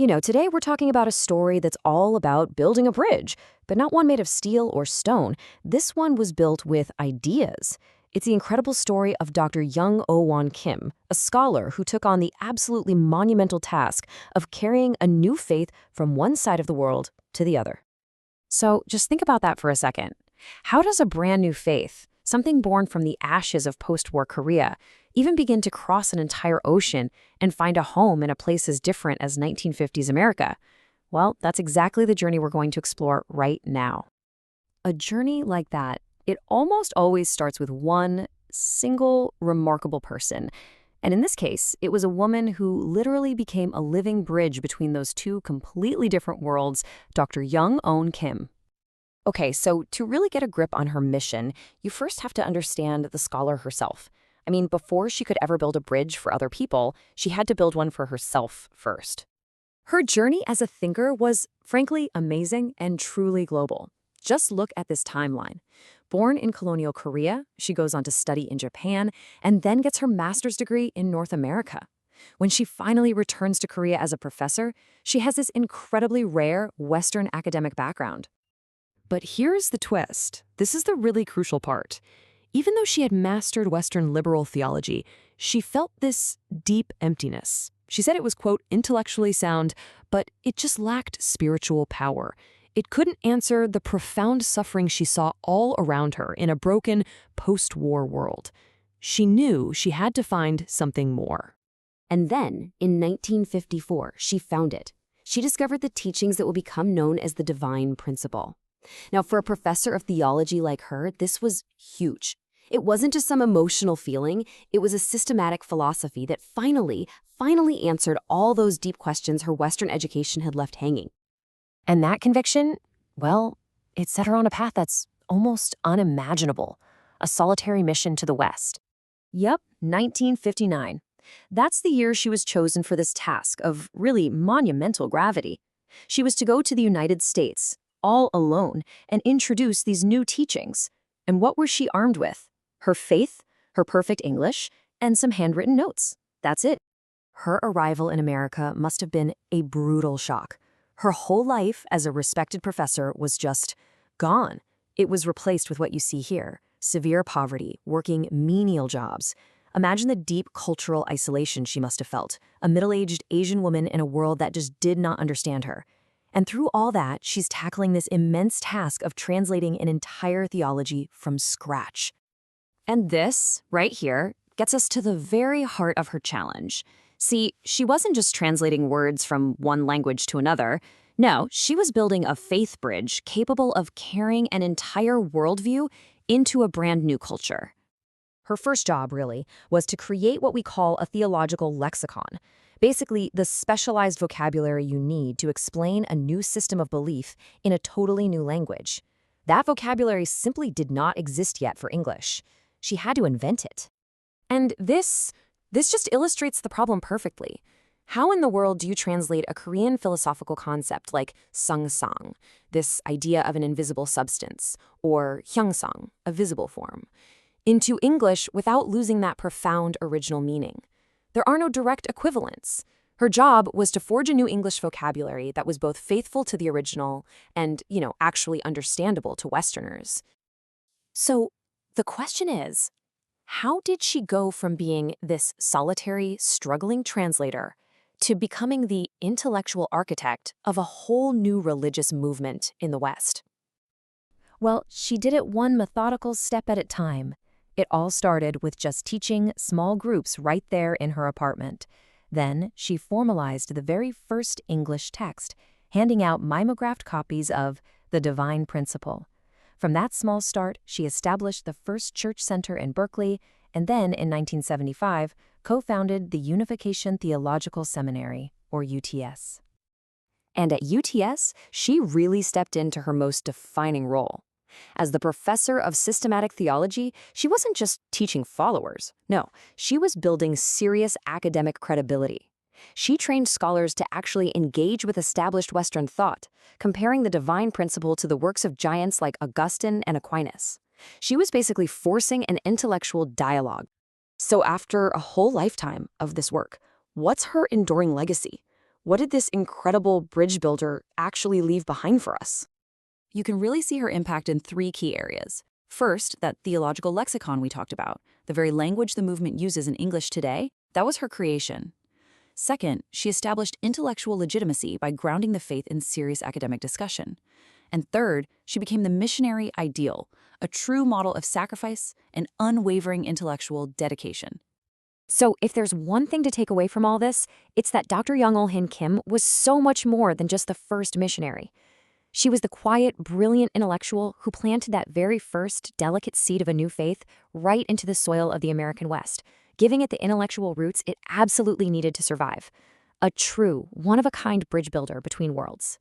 Today we're talking about a story that's all about building a bridge, but not one made of steel or stone. This one was built with ideas. It's the incredible story of Dr. Young Oh-won Kim, a scholar who took on the absolutely monumental task of carrying a new faith from one side of the world to the other. So just think about that for a second. How does a brand new faith, something born from the ashes of post-war Korea, even begin to cross an entire ocean and find a home in a place as different as 1950s America? Well, that's exactly the journey we're going to explore right now. A journey like that, it almost always starts with one single remarkable person. And in this case, it was a woman who literally became a living bridge between those two completely different worlds, Dr. Young Oh Kim. Okay, so to really get a grip on her mission, you first have to understand the scholar herself. Before she could ever build a bridge for other people, she had to build one for herself first. Her journey as a thinker was, frankly, amazing and truly global. Just look at this timeline. Born in colonial Korea, she goes on to study in Japan and then gets her master's degree in North America. When she finally returns to Korea as a professor, she has this incredibly rare Western academic background. But here's the twist. This is the really crucial part. Even though she had mastered Western liberal theology, she felt this deep emptiness. She said it was, quote, intellectually sound, but it just lacked spiritual power. It couldn't answer the profound suffering she saw all around her in a broken, post-war world. She knew she had to find something more. And then, in 1954, she found it. She discovered the teachings that will become known as the divine principle. Now, for a professor of theology like her, this was huge. It wasn't just some emotional feeling, it was a systematic philosophy that finally answered all those deep questions her Western education had left hanging. And that conviction, well, it set her on a path that's almost unimaginable, a solitary mission to the West. Yep, 1959. That's the year she was chosen for this task of really monumental gravity. She was to go to the United States, all alone, and introduce these new teachings. And what was she armed with? Her faith, her perfect English, and some handwritten notes. That's it. Her arrival in America must have been a brutal shock. Her whole life as a respected professor was just gone. It was replaced with what you see here, severe poverty, working menial jobs. Imagine the deep cultural isolation she must have felt, a middle-aged Asian woman in a world that just did not understand her. And through all that, she's tackling this immense task of translating an entire theology from scratch. And this, right here, gets us to the very heart of her challenge. See, she wasn't just translating words from one language to another. No, she was building a faith bridge capable of carrying an entire worldview into a brand new culture. Her first job, really, was to create what we call a theological lexicon. Basically, the specialized vocabulary you need to explain a new system of belief in a totally new language. That vocabulary simply did not exist yet for English. She had to invent it. And this just illustrates the problem perfectly. How in the world do you translate a Korean philosophical concept like seong-sang, this idea of an invisible substance, or hyeongsang, a visible form, into English without losing that profound original meaning? There are no direct equivalents. Her job was to forge a new English vocabulary that was both faithful to the original and, actually understandable to Westerners. So the question is, how did she go from being this solitary, struggling translator to becoming the intellectual architect of a whole new religious movement in the West? Well, she did it one methodical step at a time. It all started with just teaching small groups right there in her apartment. Then she formalized the very first English text, handing out mimeographed copies of The Divine Principle. From that small start, she established the first church center in Berkeley, and then in 1975, co-founded the Unification Theological Seminary, or UTS. And at UTS, she really stepped into her most defining role. As the professor of systematic theology, she wasn't just teaching followers. No, she was building serious academic credibility. She trained scholars to actually engage with established Western thought, comparing the divine principle to the works of giants like Augustine and Aquinas. She was basically forcing an intellectual dialogue. So after a whole lifetime of this work, what's her enduring legacy? What did this incredible bridge builder actually leave behind for us? You can really see her impact in three key areas. First, that theological lexicon we talked about, the very language the movement uses in English today, that was her creation. Second, she established intellectual legitimacy by grounding the faith in serious academic discussion. And third, she became the missionary ideal, a true model of sacrifice and unwavering intellectual dedication. So, if there's one thing to take away from all this, it's that Dr. Young Kim was so much more than just the first missionary. She was the quiet, brilliant intellectual who planted that very first, delicate seed of a new faith right into the soil of the American West, giving it the intellectual roots it absolutely needed to survive. A true, one-of-a-kind bridge builder between worlds.